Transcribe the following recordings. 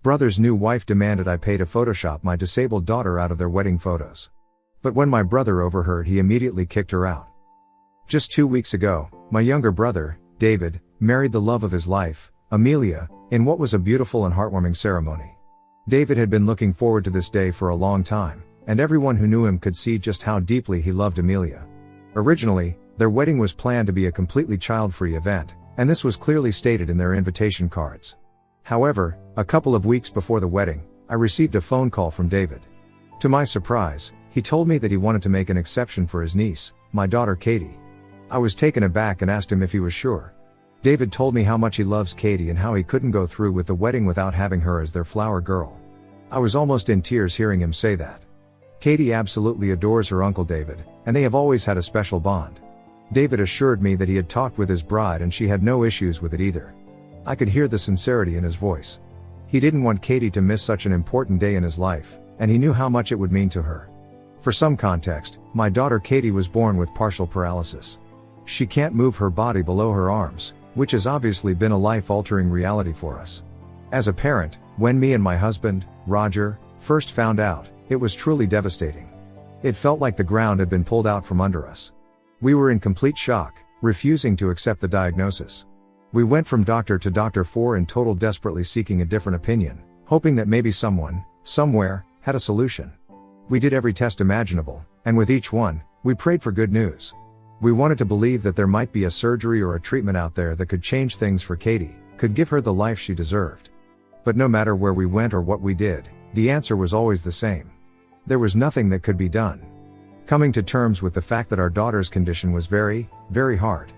Brother's new wife demanded I pay to Photoshop my disabled daughter out of their wedding photos. But when my brother overheard, he immediately kicked her out. Just 2 weeks ago, my younger brother, David, married the love of his life, Amelia, in what was a beautiful and heartwarming ceremony. David had been looking forward to this day for a long time, and everyone who knew him could see just how deeply he loved Amelia. Originally, their wedding was planned to be a completely child-free event, and this was clearly stated in their invitation cards. However, a couple of weeks before the wedding, I received a phone call from David. To my surprise, he told me that he wanted to make an exception for his niece, my daughter Katie. I was taken aback and asked him if he was sure. David told me how much he loves Katie and how he couldn't go through with the wedding without having her as their flower girl. I was almost in tears hearing him say that. Katie absolutely adores her Uncle David, and they have always had a special bond. David assured me that he had talked with his bride and she had no issues with it either. I could hear the sincerity in his voice. He didn't want Katie to miss such an important day in his life, and he knew how much it would mean to her. For some context, my daughter Katie was born with partial paralysis. She can't move her body below her arms, which has obviously been a life-altering reality for us. As a parent, when me and my husband, Roger, first found out, it was truly devastating. It felt like the ground had been pulled out from under us. We were in complete shock, refusing to accept the diagnosis. We went from doctor to doctor in total, desperately seeking a different opinion, hoping that maybe someone, somewhere, had a solution. We did every test imaginable, and with each one, we prayed for good news. We wanted to believe that there might be a surgery or a treatment out there that could change things for Katie, could give her the life she deserved. But no matter where we went or what we did, the answer was always the same. There was nothing that could be done. Coming to terms with the fact that our daughter's condition was very, very hard.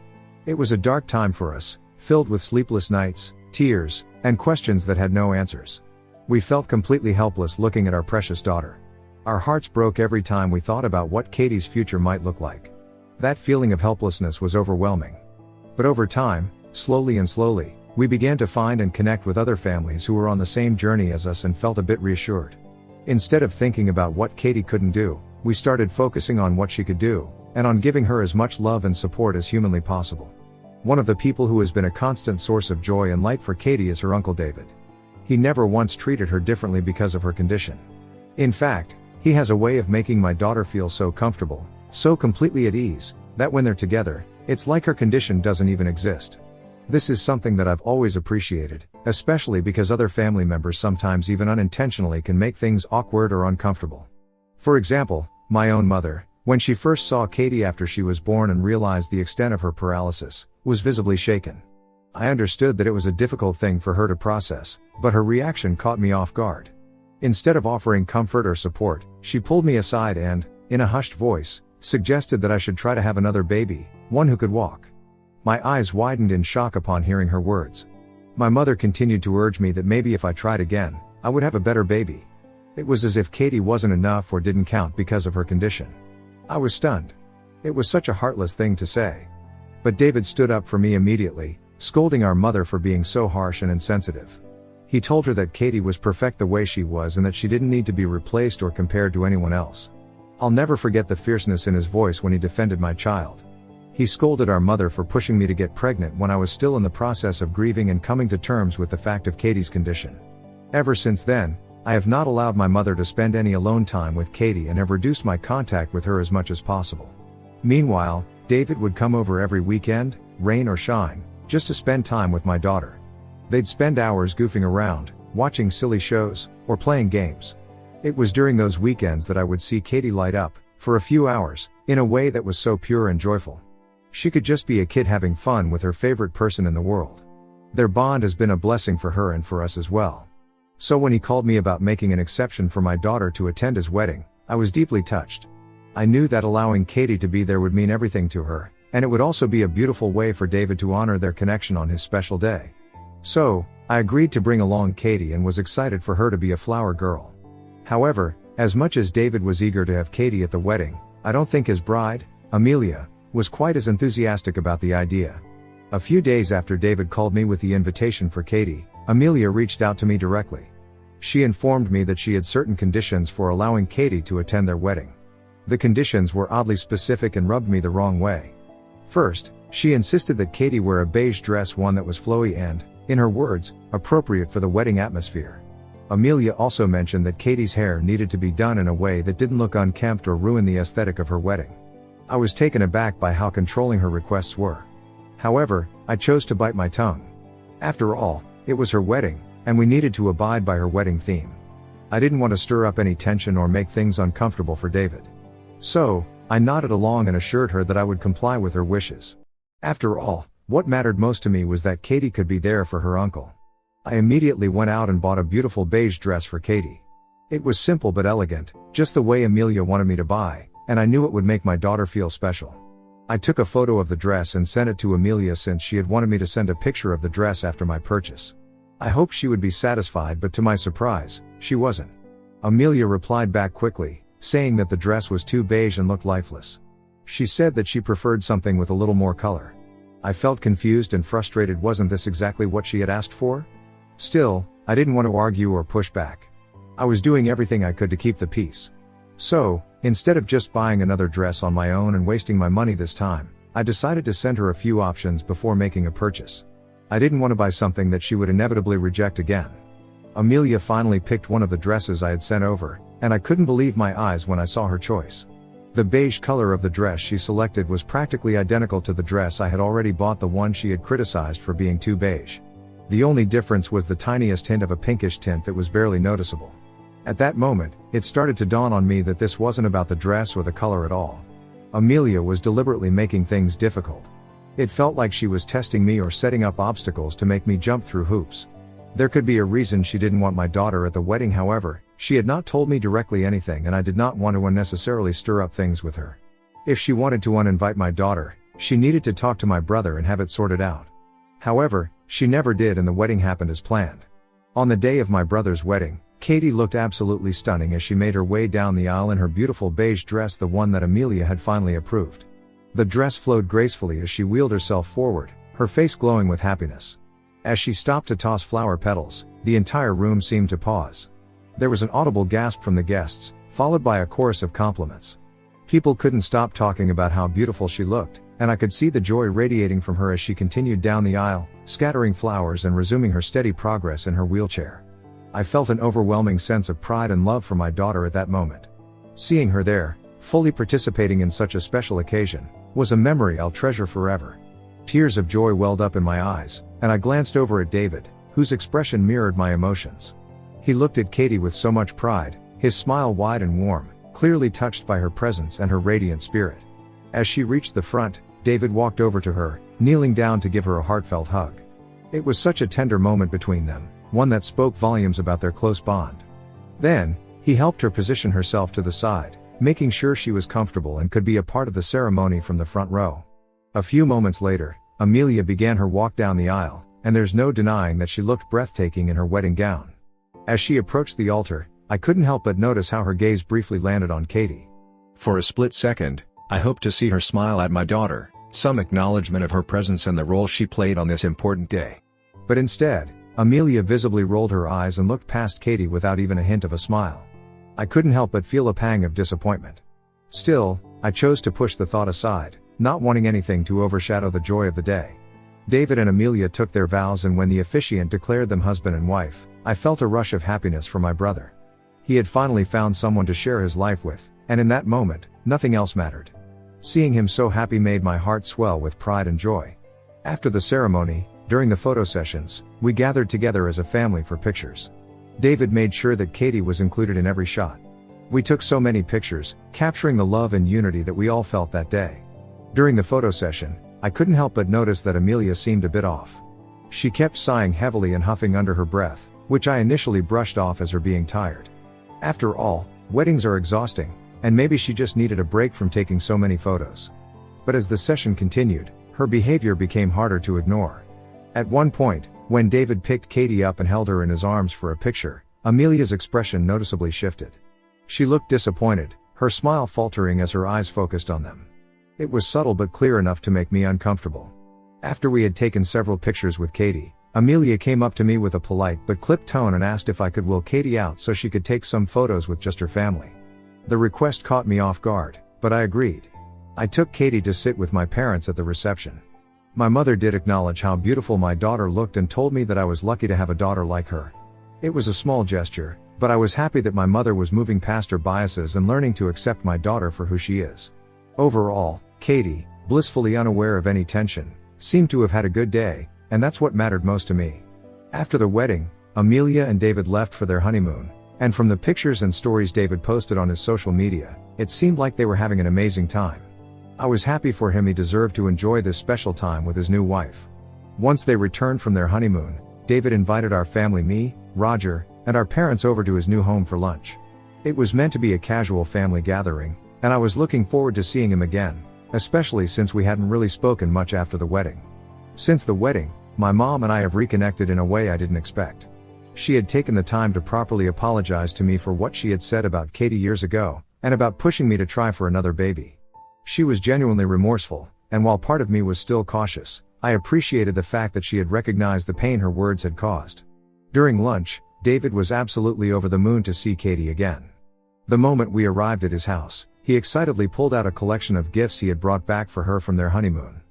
It was a dark time for us, filled with sleepless nights, tears, and questions that had no answers. We felt completely helpless looking at our precious daughter. Our hearts broke every time we thought about what Katie's future might look like. That feeling of helplessness was overwhelming. But over time, slowly, we began to find and connect with other families who were on the same journey as us and felt a bit reassured. Instead of thinking about what Katie couldn't do, we started focusing on what she could do, and on giving her as much love and support as humanly possible. One of the people who has been a constant source of joy and light for Katie is her Uncle David. He never once treated her differently because of her condition. In fact, he has a way of making my daughter feel so comfortable, so completely at ease, that when they're together, it's like her condition doesn't even exist. This is something that I've always appreciated, especially because other family members sometimes even unintentionally can make things awkward or uncomfortable. For example, my own mother, when she first saw Katie after she was born and realized the extent of her paralysis, was visibly shaken. I understood that it was a difficult thing for her to process, but her reaction caught me off guard. Instead of offering comfort or support, she pulled me aside and, in a hushed voice, suggested that I should try to have another baby, one who could walk. My eyes widened in shock upon hearing her words. My mother continued to urge me that maybe if I tried again, I would have a better baby. It was as if Katie wasn't enough or didn't count because of her condition. I was stunned. It was such a heartless thing to say. But David stood up for me immediately, scolding our mother for being so harsh and insensitive. He told her that Katie was perfect the way she was and that she didn't need to be replaced or compared to anyone else. I'll never forget the fierceness in his voice when he defended my child. He scolded our mother for pushing me to get pregnant when I was still in the process of grieving and coming to terms with the fact of Katie's condition. Ever since then, I have not allowed my mother to spend any alone time with Katie and have reduced my contact with her as much as possible. Meanwhile, David would come over every weekend, rain or shine, just to spend time with my daughter. They'd spend hours goofing around, watching silly shows, or playing games. It was during those weekends that I would see Katie light up, for a few hours, in a way that was so pure and joyful. She could just be a kid having fun with her favorite person in the world. Their bond has been a blessing for her and for us as well. So when he called me about making an exception for my daughter to attend his wedding, I was deeply touched. I knew that allowing Katie to be there would mean everything to her, and it would also be a beautiful way for David to honor their connection on his special day. So, I agreed to bring along Katie and was excited for her to be a flower girl. However, as much as David was eager to have Katie at the wedding, I don't think his bride, Amelia, was quite as enthusiastic about the idea. A few days after David called me with the invitation for Katie, Amelia reached out to me directly. She informed me that she had certain conditions for allowing Katie to attend their wedding. The conditions were oddly specific and rubbed me the wrong way. First, she insisted that Katie wear a beige dress, one that was flowy and, in her words, appropriate for the wedding atmosphere. Amelia also mentioned that Katie's hair needed to be done in a way that didn't look unkempt or ruin the aesthetic of her wedding. I was taken aback by how controlling her requests were. However, I chose to bite my tongue. After all, it was her wedding, and we needed to abide by her wedding theme. I didn't want to stir up any tension or make things uncomfortable for David. So, I nodded along and assured her that I would comply with her wishes. After all, what mattered most to me was that Katie could be there for her uncle. I immediately went out and bought a beautiful beige dress for Katie. It was simple but elegant, just the way Amelia wanted me to buy, and I knew it would make my daughter feel special. I took a photo of the dress and sent it to Amelia since she had wanted me to send a picture of the dress after my purchase. I hoped she would be satisfied, but to my surprise, she wasn't. Amelia replied back quickly, saying that the dress was too beige and looked lifeless. She said that she preferred something with a little more color. I felt confused and frustrated. Wasn't this exactly what she had asked for? Still, I didn't want to argue or push back. I was doing everything I could to keep the peace. So, instead of just buying another dress on my own and wasting my money this time, I decided to send her a few options before making a purchase. I didn't want to buy something that she would inevitably reject again. Amelia finally picked one of the dresses I had sent over, and I couldn't believe my eyes when I saw her choice. The beige color of the dress she selected was practically identical to the dress I had already bought, the one she had criticized for being too beige. The only difference was the tiniest hint of a pinkish tint that was barely noticeable. At that moment, it started to dawn on me that this wasn't about the dress or the color at all. Amelia was deliberately making things difficult. It felt like she was testing me or setting up obstacles to make me jump through hoops. There could be a reason she didn't want my daughter at the wedding. However, she had not told me directly anything, and I did not want to unnecessarily stir up things with her. If she wanted to uninvite my daughter, she needed to talk to my brother and have it sorted out. However, she never did, and the wedding happened as planned. On the day of my brother's wedding, Katie looked absolutely stunning as she made her way down the aisle in her beautiful beige dress, the one that Amelia had finally approved. The dress flowed gracefully as she wheeled herself forward, her face glowing with happiness. As she stopped to toss flower petals, the entire room seemed to pause. There was an audible gasp from the guests, followed by a chorus of compliments. People couldn't stop talking about how beautiful she looked, and I could see the joy radiating from her as she continued down the aisle, scattering flowers and resuming her steady progress in her wheelchair. I felt an overwhelming sense of pride and love for my daughter at that moment. Seeing her there, fully participating in such a special occasion, was a memory I'll treasure forever. Tears of joy welled up in my eyes, and I glanced over at David, whose expression mirrored my emotions. He looked at Katie with so much pride, his smile wide and warm, clearly touched by her presence and her radiant spirit. As she reached the front, David walked over to her, kneeling down to give her a heartfelt hug. It was such a tender moment between them, one that spoke volumes about their close bond. Then, he helped her position herself to the side, making sure she was comfortable and could be a part of the ceremony from the front row. A few moments later, Amelia began her walk down the aisle, and there's no denying that she looked breathtaking in her wedding gown. As she approached the altar, I couldn't help but notice how her gaze briefly landed on Katie. For a split second, I hoped to see her smile at my daughter, some acknowledgement of her presence and the role she played on this important day. But instead, Amelia visibly rolled her eyes and looked past Katie without even a hint of a smile. I couldn't help but feel a pang of disappointment. Still, I chose to push the thought aside, not wanting anything to overshadow the joy of the day. David and Amelia took their vows, and when the officiant declared them husband and wife, I felt a rush of happiness for my brother. He had finally found someone to share his life with, and in that moment, nothing else mattered. Seeing him so happy made my heart swell with pride and joy. After the ceremony, during the photo sessions, we gathered together as a family for pictures. David made sure that Katie was included in every shot. We took so many pictures, capturing the love and unity that we all felt that day. During the photo session, I couldn't help but notice that Amelia seemed a bit off. She kept sighing heavily and huffing under her breath, which I initially brushed off as her being tired. After all, weddings are exhausting, and maybe she just needed a break from taking so many photos. But as the session continued, her behavior became harder to ignore. At one point, when David picked Katie up and held her in his arms for a picture, Amelia's expression noticeably shifted. She looked disappointed, her smile faltering as her eyes focused on them. It was subtle but clear enough to make me uncomfortable. After we had taken several pictures with Katie, Amelia came up to me with a polite but clipped tone and asked if I could wheel Katie out so she could take some photos with just her family. The request caught me off guard, but I agreed. I took Katie to sit with my parents at the reception. My mother did acknowledge how beautiful my daughter looked and told me that I was lucky to have a daughter like her. It was a small gesture, but I was happy that my mother was moving past her biases and learning to accept my daughter for who she is. Overall, Katie, blissfully unaware of any tension, seemed to have had a good day, and that's what mattered most to me. After the wedding, Amelia and David left for their honeymoon, and from the pictures and stories David posted on his social media, it seemed like they were having an amazing time. I was happy for him. He deserved to enjoy this special time with his new wife. Once they returned from their honeymoon, David invited our family, me, Roger, and our parents over to his new home for lunch. It was meant to be a casual family gathering, and I was looking forward to seeing him again, especially since we hadn't really spoken much after the wedding. Since the wedding, my mom and I have reconnected in a way I didn't expect. She had taken the time to properly apologize to me for what she had said about Katie years ago, and about pushing me to try for another baby. She was genuinely remorseful, and while part of me was still cautious, I appreciated the fact that she had recognized the pain her words had caused. During lunch, David was absolutely over the moon to see Katie again. The moment we arrived at his house, he excitedly pulled out a collection of gifts he had brought back for her from their honeymoon.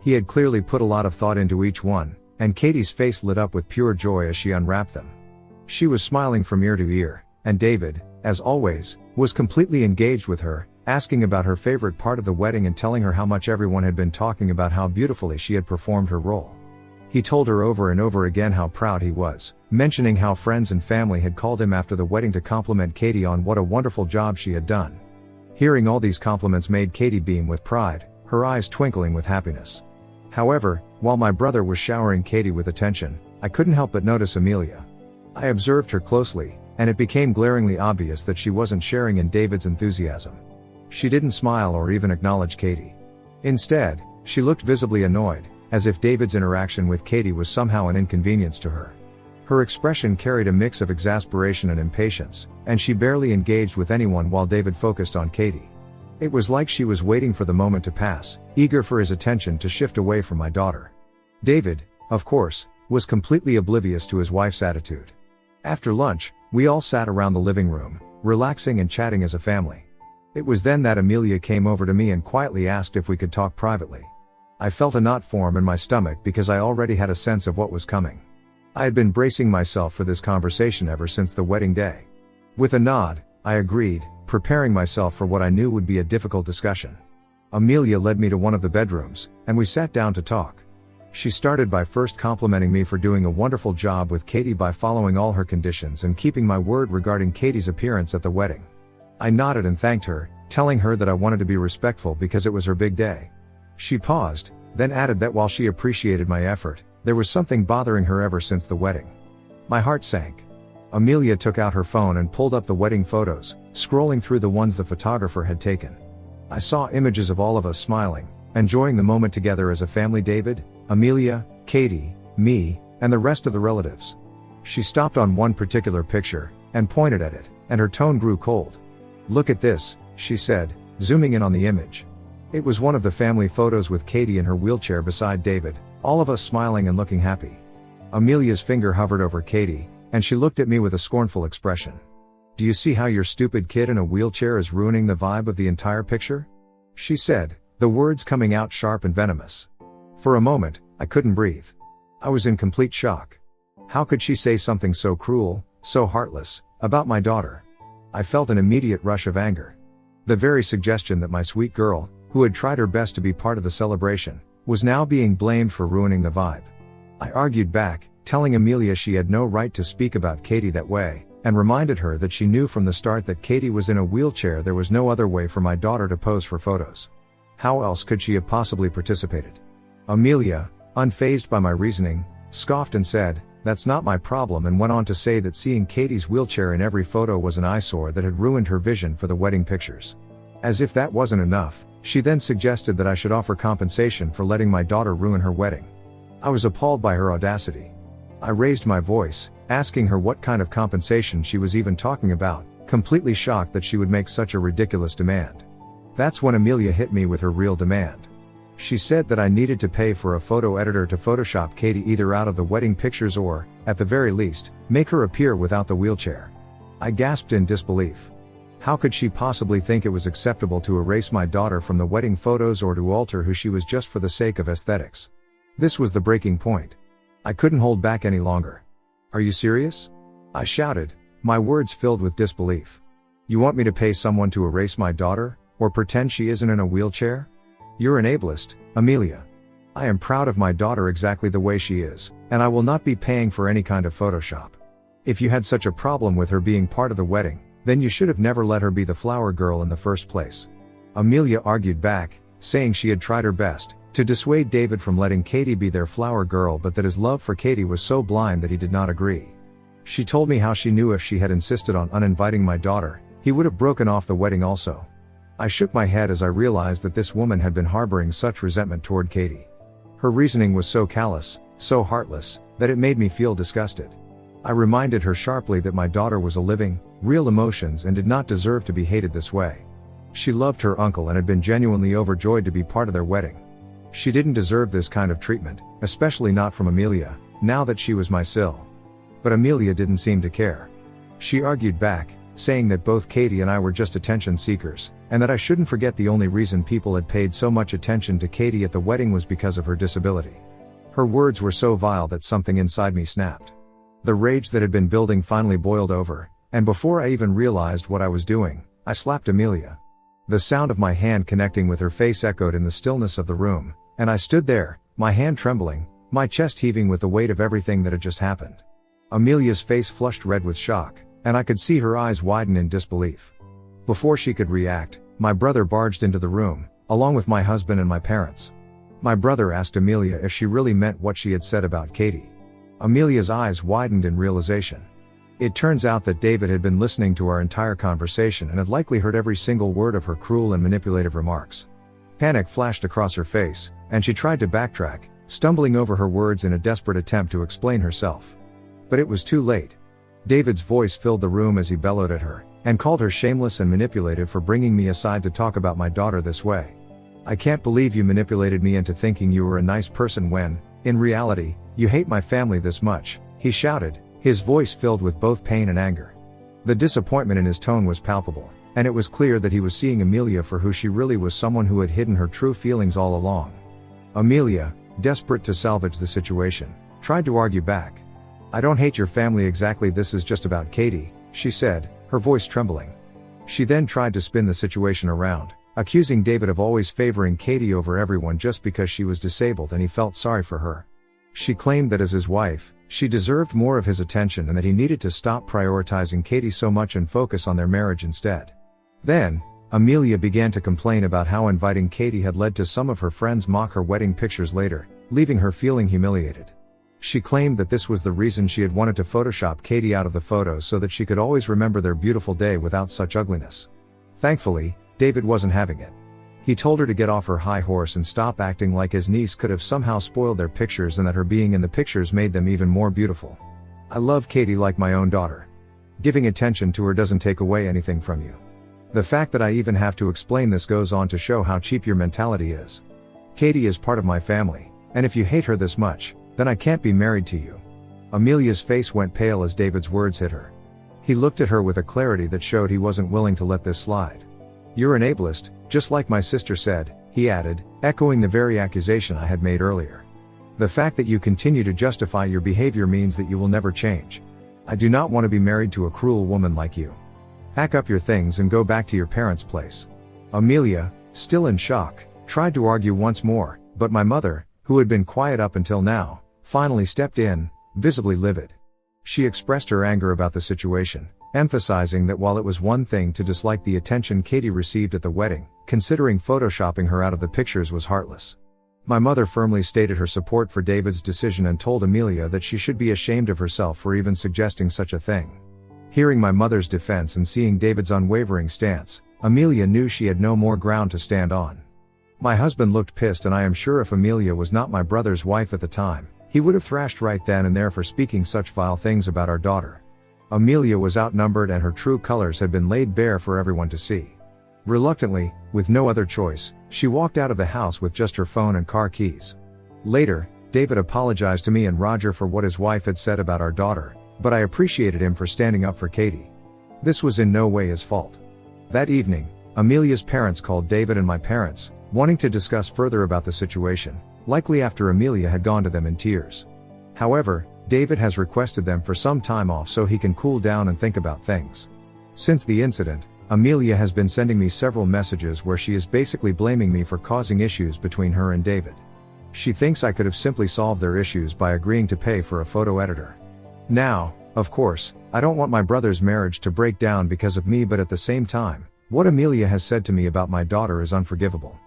He had clearly put a lot of thought into each one, and Katie's face lit up with pure joy as she unwrapped them. She was smiling from ear to ear, and David, as always, was completely engaged with her, asking about her favorite part of the wedding and telling her how much everyone had been talking about how beautifully she had performed her role. He told her over and over again how proud he was, mentioning how friends and family had called him after the wedding to compliment Katie on what a wonderful job she had done. Hearing all these compliments made Katie beam with pride, her eyes twinkling with happiness. However, while my brother was showering Katie with attention, I couldn't help but notice Amelia. I observed her closely, and it became glaringly obvious that she wasn't sharing in David's enthusiasm. She didn't smile or even acknowledge Katie. Instead, she looked visibly annoyed, as if David's interaction with Katie was somehow an inconvenience to her. Her expression carried a mix of exasperation and impatience, and she barely engaged with anyone while David focused on Katie. It was like she was waiting for the moment to pass, eager for his attention to shift away from my daughter. David, of course, was completely oblivious to his wife's attitude. After lunch, we all sat around the living room, relaxing and chatting as a family. It was then that Amelia came over to me and quietly asked if we could talk privately. I felt a knot form in my stomach because I already had a sense of what was coming. I had been bracing myself for this conversation ever since the wedding day. With a nod, I agreed, preparing myself for what I knew would be a difficult discussion. Amelia led me to one of the bedrooms, and we sat down to talk. She started by first complimenting me for doing a wonderful job with Katie by following all her conditions and keeping my word regarding Katie's appearance at the wedding. I nodded and thanked her, telling her that I wanted to be respectful because it was her big day. She paused, then added that while she appreciated my effort, there was something bothering her ever since the wedding. My heart sank. Amelia took out her phone and pulled up the wedding photos, scrolling through the ones the photographer had taken. I saw images of all of us smiling, enjoying the moment together as a family: David, Amelia, Katie, me, and the rest of the relatives. She stopped on one particular picture, and pointed at it, and her tone grew cold. "Look at this," she said, zooming in on the image. It was one of the family photos with Katie in her wheelchair beside David, all of us smiling and looking happy. Amelia's finger hovered over Katie, and she looked at me with a scornful expression. "Do you see how your stupid kid in a wheelchair is ruining the vibe of the entire picture?" she said, the words coming out sharp and venomous. For a moment, I couldn't breathe. I was in complete shock. How could she say something so cruel, so heartless, about my daughter? I felt an immediate rush of anger. The very suggestion that my sweet girl, who had tried her best to be part of the celebration, was now being blamed for ruining the vibe. I argued back, telling Amelia she had no right to speak about Katie that way, and reminded her that she knew from the start that Katie was in a wheelchair. There was no other way for my daughter to pose for photos. How else could she have possibly participated? Amelia, unfazed by my reasoning, scoffed and said, "That's not my problem," and went on to say that seeing Katie's wheelchair in every photo was an eyesore that had ruined her vision for the wedding pictures. As if that wasn't enough, she then suggested that I should offer compensation for letting my daughter ruin her wedding. I was appalled by her audacity. I raised my voice, asking her what kind of compensation she was even talking about, completely shocked that she would make such a ridiculous demand. That's when Amelia hit me with her real demand. She said that I needed to pay for a photo editor to Photoshop Katie either out of the wedding pictures or, at the very least, make her appear without the wheelchair. I gasped in disbelief. How could she possibly think it was acceptable to erase my daughter from the wedding photos or to alter who she was just for the sake of aesthetics? This was the breaking point. I couldn't hold back any longer. "Are you serious?" I shouted, my words filled with disbelief. You want me to pay someone to erase my daughter, or pretend she isn't in a wheelchair? You're an ableist, Amelia. I am proud of my daughter exactly the way she is, and I will not be paying for any kind of Photoshop. If you had such a problem with her being part of the wedding, then you should have never let her be the flower girl in the first place. Amelia argued back, saying she had tried her best to dissuade David from letting Katie be their flower girl, but that his love for Katie was so blind that he did not agree. She told me how she knew if she had insisted on uninviting my daughter, he would have broken off the wedding also. I shook my head as I realized that this woman had been harboring such resentment toward Katie. Her reasoning was so callous, so heartless, that it made me feel disgusted. I reminded her sharply that my daughter was a living, real emotions and did not deserve to be hated this way. She loved her uncle and had been genuinely overjoyed to be part of their wedding. She didn't deserve this kind of treatment, especially not from Amelia, now that she was my Sil. But Amelia didn't seem to care. She argued back, saying that both Katie and I were just attention seekers, and that I shouldn't forget the only reason people had paid so much attention to Katie at the wedding was because of her disability. Her words were so vile that something inside me snapped. The rage that had been building finally boiled over, and before I even realized what I was doing, I slapped Amelia. The sound of my hand connecting with her face echoed in the stillness of the room, and I stood there, my hand trembling, my chest heaving with the weight of everything that had just happened. Amelia's face flushed red with shock, and I could see her eyes widen in disbelief. Before she could react, my brother barged into the room, along with my husband and my parents. My brother asked Amelia if she really meant what she had said about Katie. Amelia's eyes widened in realization. It turns out that David had been listening to our entire conversation and had likely heard every single word of her cruel and manipulative remarks. Panic flashed across her face, and she tried to backtrack, stumbling over her words in a desperate attempt to explain herself. But it was too late. David's voice filled the room as he bellowed at her, and called her shameless and manipulative for bringing me aside to talk about my daughter this way. I can't believe you manipulated me into thinking you were a nice person when, in reality, you hate my family this much, he shouted, his voice filled with both pain and anger. The disappointment in his tone was palpable, and it was clear that he was seeing Amelia for who she really was, someone who had hidden her true feelings all along. Amelia, desperate to salvage the situation, tried to argue back. I don't hate your family exactly, this is just about Katie, she said, her voice trembling. She then tried to spin the situation around, accusing David of always favoring Katie over everyone just because she was disabled and he felt sorry for her. She claimed that as his wife, she deserved more of his attention and that he needed to stop prioritizing Katie so much and focus on their marriage instead. Then, Amelia began to complain about how inviting Katie had led to some of her friends mock her wedding pictures later, leaving her feeling humiliated. She claimed that this was the reason she had wanted to Photoshop Katie out of the photos so that she could always remember their beautiful day without such ugliness. Thankfully, David wasn't having it. He told her to get off her high horse and stop acting like his niece could have somehow spoiled their pictures and that her being in the pictures made them even more beautiful. I love Katie like my own daughter. Giving attention to her doesn't take away anything from you. The fact that I even have to explain this goes on to show how cheap your mentality is. Katie is part of my family, and if you hate her this much, then I can't be married to you. Amelia's face went pale as David's words hit her. He looked at her with a clarity that showed he wasn't willing to let this slide. You're an ableist, just like my sister said, he added, echoing the very accusation I had made earlier. The fact that you continue to justify your behavior means that you will never change. I do not want to be married to a cruel woman like you. Pack up your things and go back to your parents' place. Amelia, still in shock, tried to argue once more, but my mother, who had been quiet up until now, finally stepped in, visibly livid. She expressed her anger about the situation, emphasizing that while it was one thing to dislike the attention Katie received at the wedding, considering photoshopping her out of the pictures was heartless. My mother firmly stated her support for David's decision and told Amelia that she should be ashamed of herself for even suggesting such a thing. Hearing my mother's defense and seeing David's unwavering stance, Amelia knew she had no more ground to stand on. My husband looked pissed, and I am sure if Amelia was not my brother's wife at the time, he would have thrashed right then and there for speaking such vile things about our daughter. Amelia was outnumbered and her true colors had been laid bare for everyone to see. Reluctantly, with no other choice, she walked out of the house with just her phone and car keys. Later, David apologized to me and Roger for what his wife had said about our daughter, but I appreciated him for standing up for Katie. This was in no way his fault. That evening, Amelia's parents called David and my parents, wanting to discuss further about the situation, likely after Amelia had gone to them in tears. However, David has requested them for some time off so he can cool down and think about things. Since the incident, Amelia has been sending me several messages where she is basically blaming me for causing issues between her and David. She thinks I could have simply solved their issues by agreeing to pay for a photo editor. Now, of course, I don't want my brother's marriage to break down because of me, but at the same time, what Amelia has said to me about my daughter is unforgivable.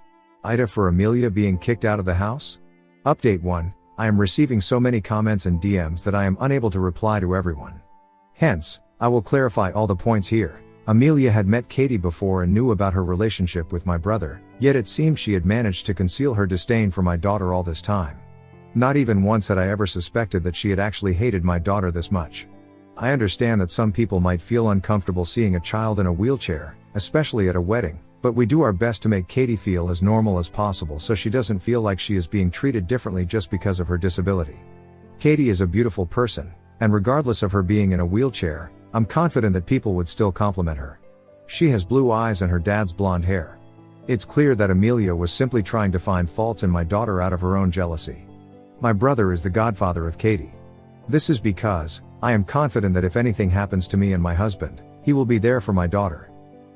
Ida for Amelia being kicked out of the house? Update 1. I am receiving so many comments and DMs that I am unable to reply to everyone. Hence, I will clarify all the points here. Amelia had met Katie before and knew about her relationship with my brother, yet it seemed she had managed to conceal her disdain for my daughter all this time. Not even once had I ever suspected that she had actually hated my daughter this much. I understand that some people might feel uncomfortable seeing a child in a wheelchair, especially at a wedding, but we do our best to make Katie feel as normal as possible so she doesn't feel like she is being treated differently just because of her disability. Katie is a beautiful person, and regardless of her being in a wheelchair, I'm confident that people would still compliment her. She has blue eyes and her dad's blonde hair. It's clear that Amelia was simply trying to find faults in my daughter out of her own jealousy. My brother is the godfather of Katie. This is because, I am confident that if anything happens to me and my husband, he will be there for my daughter.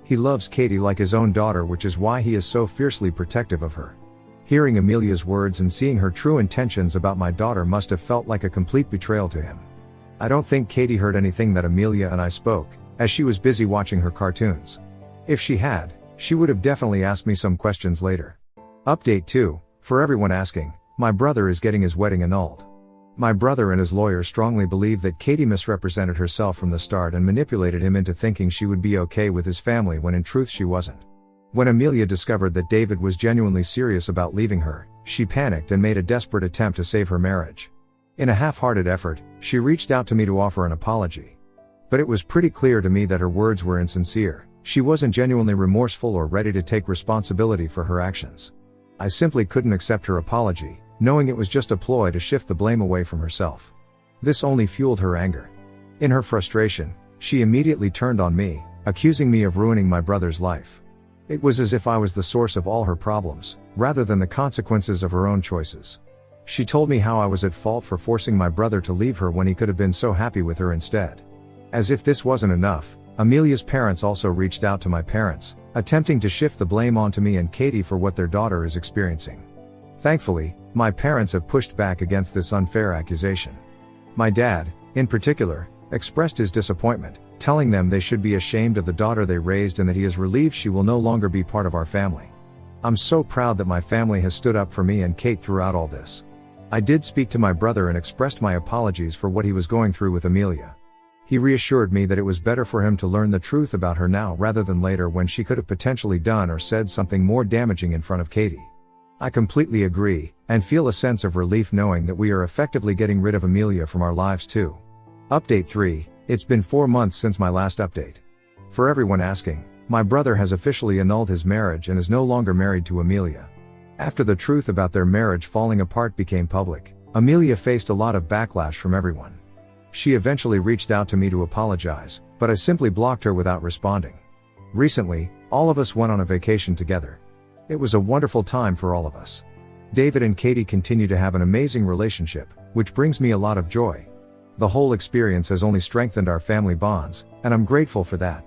He loves Katie like his own daughter, which is why he is so fiercely protective of her. Hearing Amelia's words and seeing her true intentions about my daughter must have felt like a complete betrayal to him. I don't think Katie heard anything that Amelia and I spoke, as she was busy watching her cartoons. If she had, she would have definitely asked me some questions later. Update 2, for everyone asking, my brother is getting his wedding annulled. My brother and his lawyer strongly believe that Katie misrepresented herself from the start and manipulated him into thinking she would be okay with his family when in truth she wasn't. When Amelia discovered that David was genuinely serious about leaving her, she panicked and made a desperate attempt to save her marriage. In a half-hearted effort, she reached out to me to offer an apology. But it was pretty clear to me that her words were insincere. She wasn't genuinely remorseful or ready to take responsibility for her actions. I simply couldn't accept her apology, knowing it was just a ploy to shift the blame away from herself. This only fueled her anger. In her frustration, she immediately turned on me, accusing me of ruining my brother's life. It was as if I was the source of all her problems, rather than the consequences of her own choices. She told me how I was at fault for forcing my brother to leave her when he could have been so happy with her instead. As if this wasn't enough, Amelia's parents also reached out to my parents, attempting to shift the blame onto me and Katie for what their daughter is experiencing. Thankfully, my parents have pushed back against this unfair accusation. My dad, in particular, expressed his disappointment, telling them they should be ashamed of the daughter they raised and that he is relieved she will no longer be part of our family. I'm so proud that my family has stood up for me and Kate throughout all this. I did speak to my brother and expressed my apologies for what he was going through with Amelia. He reassured me that it was better for him to learn the truth about her now rather than later when she could have potentially done or said something more damaging in front of Katie. I completely agree, and feel a sense of relief knowing that we are effectively getting rid of Amelia from our lives too. Update 3, it's been 4 months since my last update. For everyone asking, my brother has officially annulled his marriage and is no longer married to Amelia. After the truth about their marriage falling apart became public, Amelia faced a lot of backlash from everyone. She eventually reached out to me to apologize, but I simply blocked her without responding. Recently, all of us went on a vacation together. It was a wonderful time for all of us. David and Katie continue to have an amazing relationship, which brings me a lot of joy. The whole experience has only strengthened our family bonds, and I'm grateful for that.